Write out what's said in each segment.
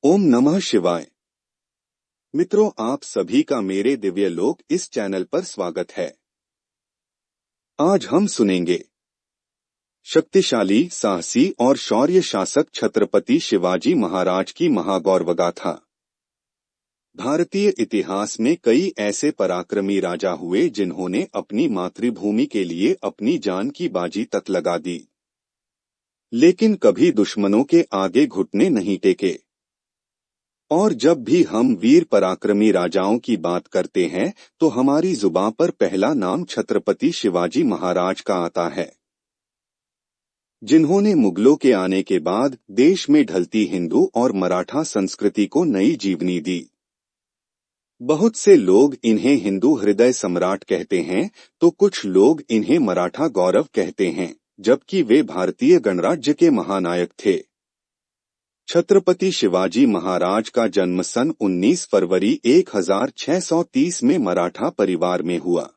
ओम नमः शिवाय। मित्रों, आप सभी का मेरे दिव्य लोक इस चैनल पर स्वागत है। आज हम सुनेंगे शक्तिशाली, साहसी और शौर्य शासक छत्रपति शिवाजी महाराज की महागौरवगाथा। भारतीय इतिहास में कई ऐसे पराक्रमी राजा हुए जिन्होंने अपनी मातृभूमि के लिए अपनी जान की बाजी तक लगा दी, लेकिन कभी दुश्मनों के आगे घुटने नहीं टेके। और जब भी हम वीर पराक्रमी राजाओं की बात करते हैं तो हमारी जुबान पर पहला नाम छत्रपति शिवाजी महाराज का आता है, जिन्होंने मुगलों के आने के बाद देश में ढलती हिंदू और मराठा संस्कृति को नई जीवनी दी। बहुत से लोग इन्हें हिंदू हृदय सम्राट कहते हैं तो कुछ लोग इन्हें मराठा गौरव कहते हैं, जबकि वे भारतीय गणराज्य के महानायक थे। छत्रपति शिवाजी महाराज का जन्म सन 19 फरवरी 1630 में मराठा परिवार में हुआ।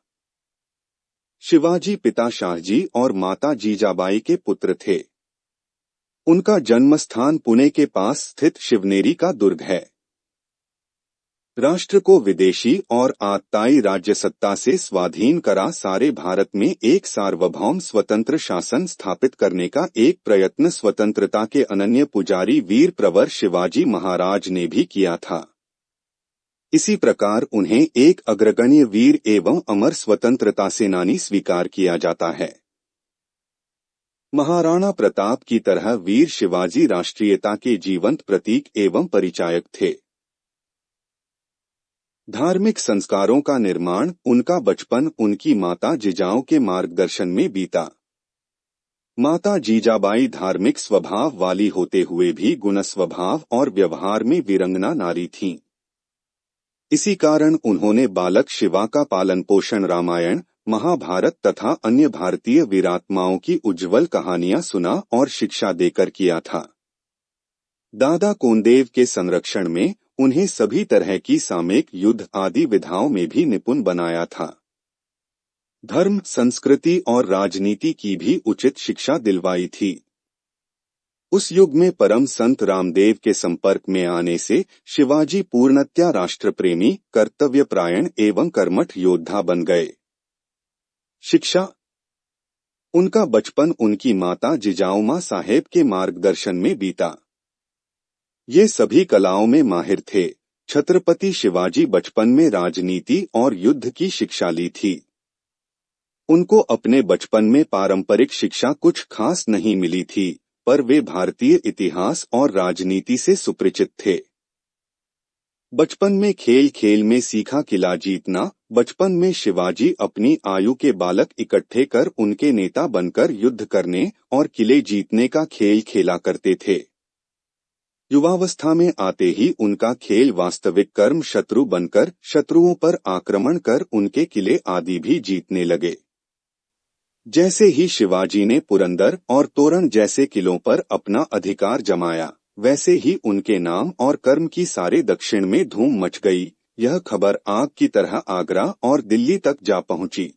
शिवाजी पिता शाहजी और माता जीजाबाई के पुत्र थे। उनका जन्मस्थान पुणे के पास स्थित शिवनेरी का दुर्ग है। राष्ट्र को विदेशी और आतताई राज्य सत्ता से स्वाधीन करा सारे भारत में एक सार्वभौम स्वतंत्र शासन स्थापित करने का एक प्रयत्न स्वतंत्रता के अनन्य पुजारी वीर प्रवर शिवाजी महाराज ने भी किया था। इसी प्रकार उन्हें एक अग्रगण्य वीर एवं अमर स्वतंत्रता सेनानी स्वीकार किया जाता है। महाराणा प्रताप की तरह वीर शिवाजी राष्ट्रीयता के जीवंत प्रतीक एवं परिचायक थे। धार्मिक संस्कारों का निर्माण उनका बचपन उनकी माता जीजाओं के मार्गदर्शन में बीता। माता जीजाबाई धार्मिक स्वभाव वाली होते हुए भी गुण स्वभाव और व्यवहार में वीरंगना नारी थीं। इसी कारण उन्होंने बालक शिवा का पालन पोषण रामायण, महाभारत तथा अन्य भारतीय वीरात्माओं की उज्जवल कहानियां सुना और शिक्षा देकर किया था। दादा कोंडेव के संरक्षण में उन्हें सभी तरह की सामयिक युद्ध आदि विधाओं में भी निपुण बनाया था। धर्म, संस्कृति और राजनीति की भी उचित शिक्षा दिलवाई थी। उस युग में परम संत रामदेव के संपर्क में आने से शिवाजी पूर्णतया राष्ट्रप्रेमी, कर्तव्यपरायण एवं कर्मठ योद्धा बन गए। शिक्षा। उनका बचपन उनकी माता जिजाऊमा साहेब के मार्गदर्शन में बीता। ये सभी कलाओं में माहिर थे। छत्रपति शिवाजी बचपन में राजनीति और युद्ध की शिक्षा ली थी। उनको अपने बचपन में पारंपरिक शिक्षा कुछ खास नहीं मिली थी, पर वे भारतीय इतिहास और राजनीति से सुपरिचित थे। बचपन में खेल खेल में सीखा किला जीतना। बचपन में शिवाजी अपनी आयु के बालक इकट्ठे कर उनके नेता बनकर युद्ध करने और किले जीतने का खेल खेला करते थे। युवावस्था में आते ही उनका खेल वास्तविक कर्म शत्रु बनकर शत्रुओं पर आक्रमण कर उनके किले आदि भी जीतने लगे। जैसे ही शिवाजी ने पुरंदर और तोरण जैसे किलों पर अपना अधिकार जमाया, वैसे ही उनके नाम और कर्म की सारे दक्षिण में धूम मच गई। यह खबर आग की तरह आगरा और दिल्ली तक जा पहुंची।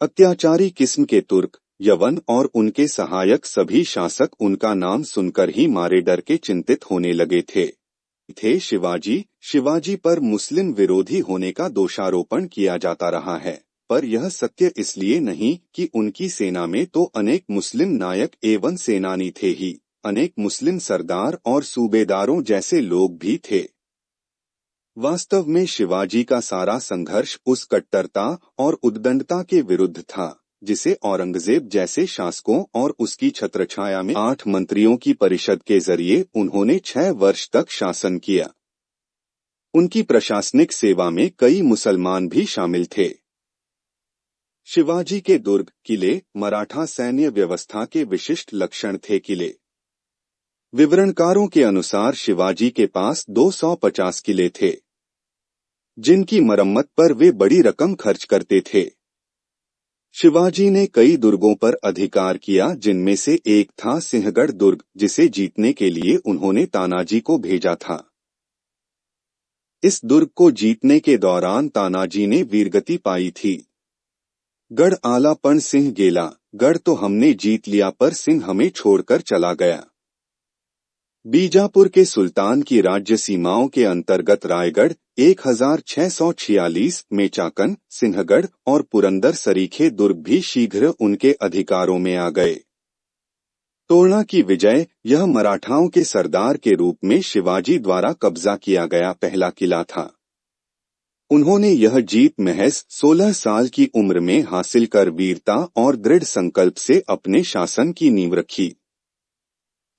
अत्याचारी किस्म के तुर्क, यवन और उनके सहायक सभी शासक उनका नाम सुनकर ही मारे डर के चिंतित होने लगे थे। शिवाजी पर मुस्लिम विरोधी होने का दोषारोपण किया जाता रहा है, पर यह सत्य इसलिए नहीं कि उनकी सेना में तो अनेक मुस्लिम नायक एवं सेनानी थे ही, अनेक मुस्लिम सरदार और सूबेदारों जैसे लोग भी थे। वास्तव में शिवाजी का सारा संघर्ष उस कट्टरता और उद्दंडता के विरुद्ध था जिसे औरंगजेब जैसे शासकों और उसकी छत्रछाया में 8 मंत्रियों की परिषद के जरिए उन्होंने 6 वर्ष तक शासन किया। उनकी प्रशासनिक सेवा में कई मुसलमान भी शामिल थे। शिवाजी के दुर्ग, किले, मराठा सैन्य व्यवस्था के विशिष्ट लक्षण थे। किले। विवरणकारों के अनुसार शिवाजी के पास 250 किले थे, जिनकी मरम्मत पर वे बड़ी रकम खर्च करते थे। शिवाजी ने कई दुर्गों पर अधिकार किया, जिनमें से एक था सिंहगढ़ दुर्ग, जिसे जीतने के लिए उन्होंने तानाजी को भेजा था। इस दुर्ग को जीतने के दौरान तानाजी ने वीरगति पाई थी। गढ़ आला पण सिंह गेला, गढ़ तो हमने जीत लिया पर सिंह हमें छोड़कर चला गया। बीजापुर के सुल्तान की राज्य सीमाओं के अंतर्गत रायगढ़ 1646 में चाकन, सिंहगढ़ और पुरंदर सरीखे दुर्ग भी शीघ्र उनके अधिकारों में आ गए। तोरना की विजय यह मराठाओं के सरदार के रूप में शिवाजी द्वारा कब्जा किया गया पहला किला था। उन्होंने यह जीत महज 16 साल की उम्र में हासिल कर वीरता और दृढ़ संकल्प से अपने शासन की नींव रखी।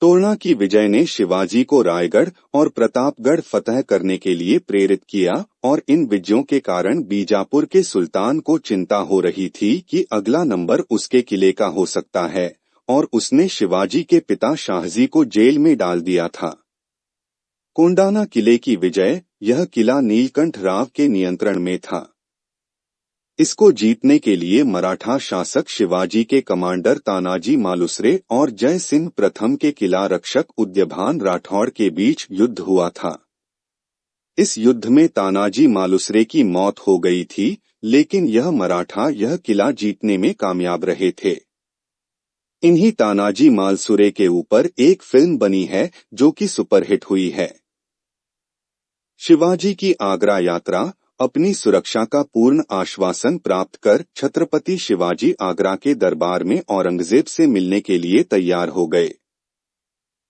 तोरना की विजय ने शिवाजी को रायगढ़ और प्रतापगढ़ फतह करने के लिए प्रेरित किया और इन विजयों के कारण बीजापुर के सुल्तान को चिंता हो रही थी कि अगला नंबर उसके किले का हो सकता है और उसने शिवाजी के पिता शाहजी को जेल में डाल दिया था। कोंडाना किले की विजय यह किला नीलकंठ राव के नियंत्रण में था। इसको जीतने के लिए मराठा शासक शिवाजी के कमांडर तानाजी मालुसरे और जय सिंह प्रथम के किला रक्षक उदयभान राठौड़ के बीच युद्ध हुआ था। इस युद्ध में तानाजी मालुसरे की मौत हो गई थी, लेकिन यह मराठा यह किला जीतने में कामयाब रहे थे। इन्हीं तानाजी मालुसरे के ऊपर एक फिल्म बनी है जो कि सुपरहिट हुई है। शिवाजी की आगरा यात्रा। अपनी सुरक्षा का पूर्ण आश्वासन प्राप्त कर छत्रपति शिवाजी आगरा के दरबार में औरंगजेब से मिलने के लिए तैयार हो गए।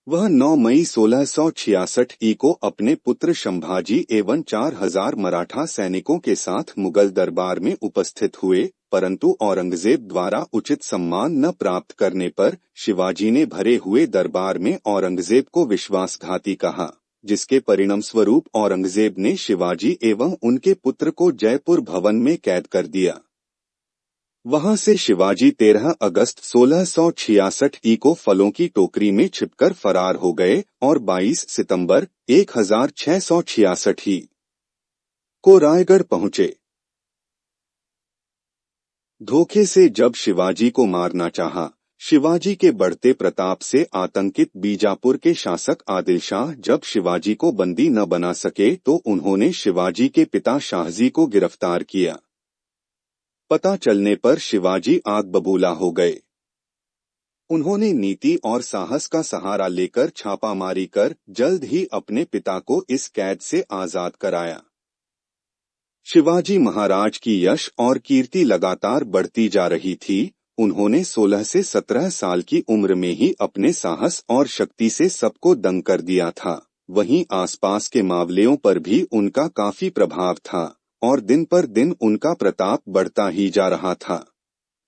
वह 9 मई 1666 ई को अपने पुत्र संभाजी एवं 4000 मराठा सैनिकों के साथ मुगल दरबार में उपस्थित हुए, परंतु औरंगजेब द्वारा उचित सम्मान न प्राप्त करने पर शिवाजी ने भरे हुए दरबार में औरंगजेब को विश्वासघाती कहा, जिसके परिणामस्वरूप औरंगजेब ने शिवाजी एवं उनके पुत्र को जयपुर भवन में कैद कर दिया। वहां से शिवाजी 13 अगस्त 1666 ई को फलों की टोकरी में छिपकर फरार हो गए और 22 सितंबर 1666 ई को रायगढ़ पहुंचे। धोखे से जब शिवाजी को मारना चाहा, शिवाजी के बढ़ते प्रताप से आतंकित बीजापुर के शासक आदिल शाह जब शिवाजी को बंदी न बना सके तो उन्होंने शिवाजी के पिता शाहजी को गिरफ्तार किया। पता चलने पर शिवाजी आग बबूला हो गए। उन्होंने नीति और साहस का सहारा लेकर छापामारी कर जल्द ही अपने पिता को इस कैद से आजाद कराया। शिवाजी महाराज की यश और कीर्ति लगातार बढ़ती जा रही थी। उन्होंने 16 से 17 साल की उम्र में ही अपने साहस और शक्ति से सबको दंग कर दिया था। वहीं आसपास के मावलियों पर भी उनका काफी प्रभाव था और दिन पर दिन उनका प्रताप बढ़ता ही जा रहा था।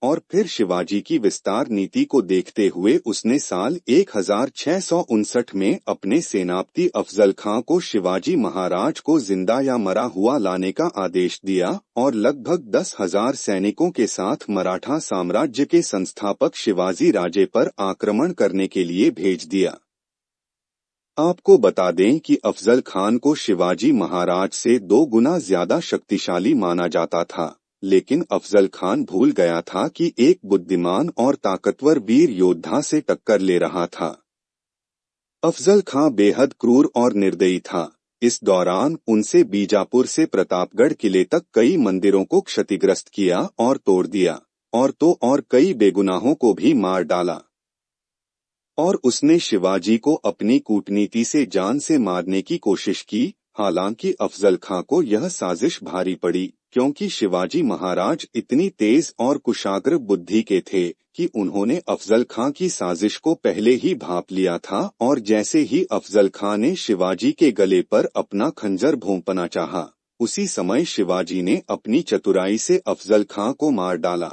और फिर शिवाजी की विस्तार नीति को देखते हुए उसने साल 1659 में अपने सेनापति अफजल खां को शिवाजी महाराज को जिंदा या मरा हुआ लाने का आदेश दिया और लगभग 10,000 सैनिकों के साथ मराठा साम्राज्य के संस्थापक शिवाजी राजे पर आक्रमण करने के लिए भेज दिया। आपको बता दें कि अफजल खान को शिवाजी महाराज से 2 गुना ज्यादा शक्तिशाली माना जाता था, लेकिन अफजल खान भूल गया था कि एक बुद्धिमान और ताकतवर वीर योद्धा से टक्कर ले रहा था। अफजल खान बेहद क्रूर और निर्दयी था। इस दौरान उनसे बीजापुर से प्रतापगढ़ किले तक कई मंदिरों को क्षतिग्रस्त किया और तोड़ दिया और कई बेगुनाहों को भी मार डाला। और उसने शिवाजी को अपनी कूटनीति से जान से मारने की कोशिश की। हालांकि अफजल खां को यह साजिश भारी पड़ी, क्योंकि शिवाजी महाराज इतनी तेज और कुशाग्र बुद्धि के थे कि उन्होंने अफजल खां की साजिश को पहले ही भांप लिया था और जैसे ही अफजल खां ने शिवाजी के गले पर अपना खंजर भोंपना चाहा, उसी समय शिवाजी ने अपनी चतुराई से अफजल खां को मार डाला,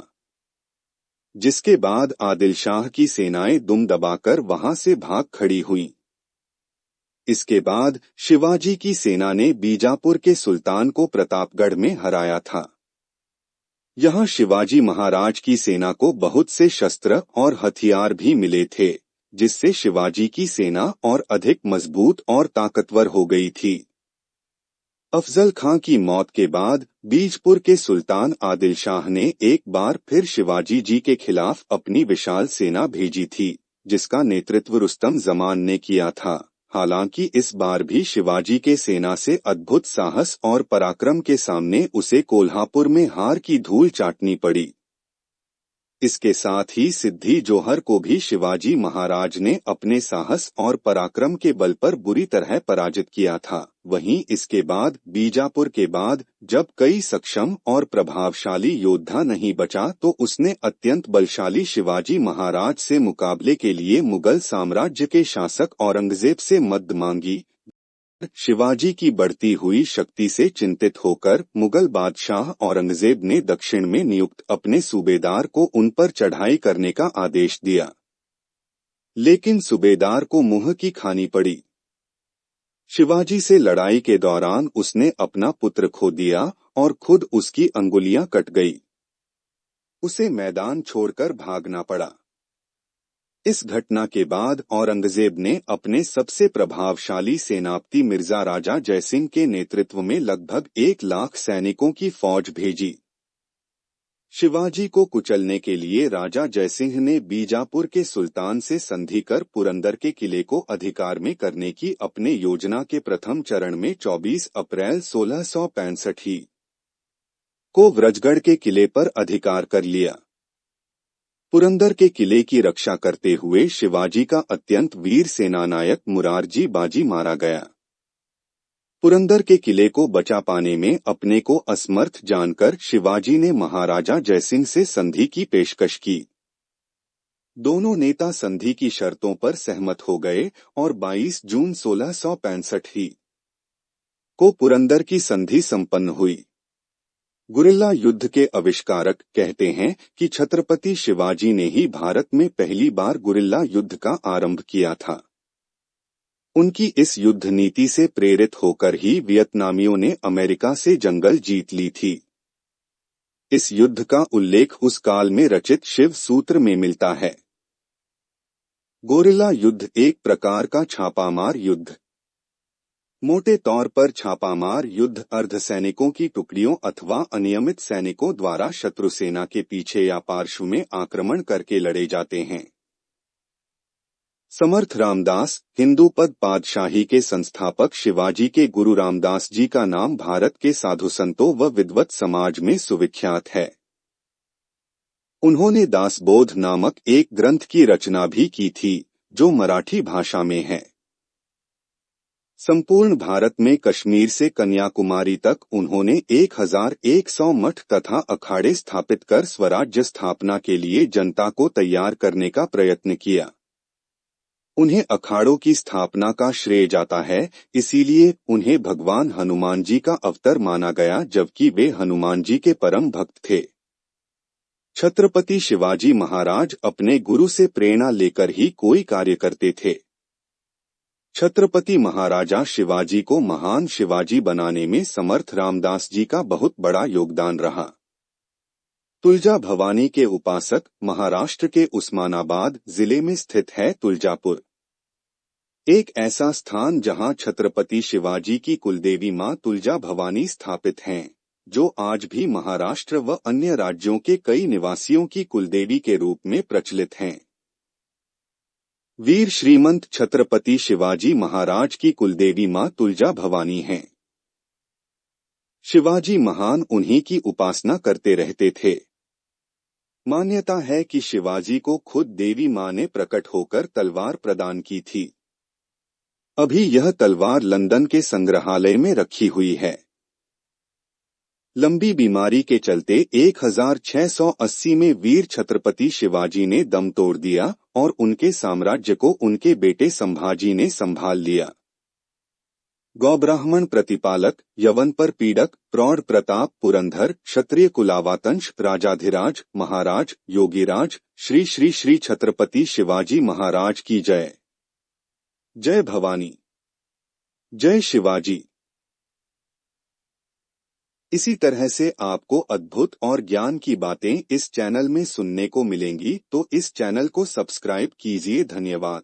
जिसके बाद आदिल शाह की सेनाएं दुम दबाकर वहां से भाग खड़ी हुईं। इसके बाद शिवाजी की सेना ने बीजापुर के सुल्तान को प्रतापगढ़ में हराया था। यहां शिवाजी महाराज की सेना को बहुत से शस्त्र और हथियार भी मिले थे, जिससे शिवाजी की सेना और अधिक मजबूत और ताकतवर हो गई थी। अफजल खां की मौत के बाद बीजपुर के सुल्तान आदिल शाह ने एक बार फिर शिवाजी जी के खिलाफ अपनी विशाल सेना भेजी थी, जिसका नेतृत्व रुस्तम जमान ने किया था। हालांकि इस बार भी शिवाजी के सेना से अद्भुत साहस और पराक्रम के सामने उसे कोल्हापुर में हार की धूल चाटनी पड़ी। इसके साथ ही सिद्धी जोहर को भी शिवाजी महाराज ने अपने साहस और पराक्रम के बल पर बुरी तरह पराजित किया था। वहीं इसके बाद बीजापुर के बाद जब कई सक्षम और प्रभावशाली योद्धा नहीं बचा तो उसने अत्यंत बलशाली शिवाजी महाराज से मुकाबले के लिए मुगल साम्राज्य के शासक औरंगजेब से मदद मांगी। शिवाजी की बढ़ती हुई शक्ति से चिंतित होकर मुगल बादशाह औरंगजेब ने दक्षिण में नियुक्त अपने सूबेदार को उन पर चढ़ाई करने का आदेश दिया, लेकिन सूबेदार को मुंह की खानी पड़ी। शिवाजी से लड़ाई के दौरान उसने अपना पुत्र खो दिया और खुद उसकी अंगुलियां कट गई। उसे मैदान छोड़कर भागना पड़ा। इस घटना के बाद औरंगजेब ने अपने सबसे प्रभावशाली सेनापति मिर्जा राजा जयसिंह के नेतृत्व में लगभग 1 लाख सैनिकों की फौज भेजी। शिवाजी को कुचलने के लिए राजा जयसिंह ने बीजापुर के सुल्तान से संधि कर पुरंदर के किले को अधिकार में करने की अपने योजना के प्रथम चरण में 24 अप्रैल 1665 को व्रजगढ़ के किले पर अधिकार कर लिया। पुरंदर के किले की रक्षा करते हुए शिवाजी का अत्यंत वीर सेनानायक मुरारजी बाजी मारा गया। पुरंदर के किले को बचा पाने में अपने को असमर्थ जानकर शिवाजी ने महाराजा जयसिंह से संधि की पेशकश की। दोनों नेता संधि की शर्तों पर सहमत हो गए और 22 जून 1665 को पुरंदर की संधि संपन्न हुई। गुरिल्ला युद्ध के आविष्कारक कहते हैं कि छत्रपति शिवाजी ने ही भारत में पहली बार गुरिल्ला युद्ध का आरंभ किया था। उनकी इस युद्ध नीति से प्रेरित होकर ही वियतनामियों ने अमेरिका से जंगल जीत ली थी। इस युद्ध का उल्लेख उस काल में रचित शिव सूत्र में मिलता है। गोरिल्ला युद्ध एक प्रकार का छापामार युद्ध। मोटे तौर पर छापामार युद्ध अर्धसैनिकों की टुकड़ियों अथवा अनियमित सैनिकों द्वारा शत्रु सेना के पीछे या पार्श्व में आक्रमण करके लड़े जाते हैं। समर्थ रामदास, हिंदू पद पातशाही के संस्थापक शिवाजी के गुरु रामदास जी का नाम भारत के साधु संतों व विद्वत समाज में सुविख्यात है। उन्होंने दासबोध नामक एक ग्रंथ की रचना भी की थी, जो मराठी भाषा में है। संपूर्ण भारत में कश्मीर से कन्याकुमारी तक उन्होंने 1100 मठ तथा अखाड़े स्थापित कर स्वराज्य स्थापना के लिए जनता को तैयार करने का प्रयत्न किया। उन्हें अखाड़ों की स्थापना का श्रेय जाता है, इसीलिए उन्हें भगवान हनुमान जी का अवतार माना गया, जबकि वे हनुमान जी के परम भक्त थे। छत्रपति शिवाजी महाराज अपने गुरु से प्रेरणा लेकर ही कोई कार्य करते थे। छत्रपति महाराजा शिवाजी को महान शिवाजी बनाने में समर्थ रामदास जी का बहुत बड़ा योगदान रहा। तुलजा भवानी के उपासक महाराष्ट्र के उस्मानाबाद जिले में स्थित है तुलजापुर, एक ऐसा स्थान जहां छत्रपति शिवाजी की कुलदेवी मां तुलजा भवानी स्थापित हैं, जो आज भी महाराष्ट्र व अन्य राज्यों के कई निवासियों की कुलदेवी के रूप में प्रचलित हैं। वीर श्रीमंत छत्रपति शिवाजी महाराज की कुलदेवी मां तुलजा भवानी हैं। शिवाजी महान उन्हीं की उपासना करते रहते थे। मान्यता है कि शिवाजी को खुद देवी मां ने प्रकट होकर तलवार प्रदान की थी। अभी यह तलवार लंदन के संग्रहालय में रखी हुई है। लंबी बीमारी के चलते 1680 में वीर छत्रपति शिवाजी ने दम तोड़ दिया और उनके साम्राज्य को उनके बेटे संभाजी ने संभाल लिया। गौब्राह्मण प्रतिपालक, यवन पर पीड़क, प्रौढ़ प्रताप, पुरंदर, क्षत्रिय कुलावातंश, राजाधिराज, महाराज, योगीराज, श्री श्री श्री छत्रपति शिवाजी महाराज की जय। जय भवानी, जय शिवाजी। इसी तरह से आपको अद्भुत और ज्ञान की बातें इस चैनल में सुनने को मिलेंगी, तो इस चैनल को सब्सक्राइब कीजिए। धन्यवाद।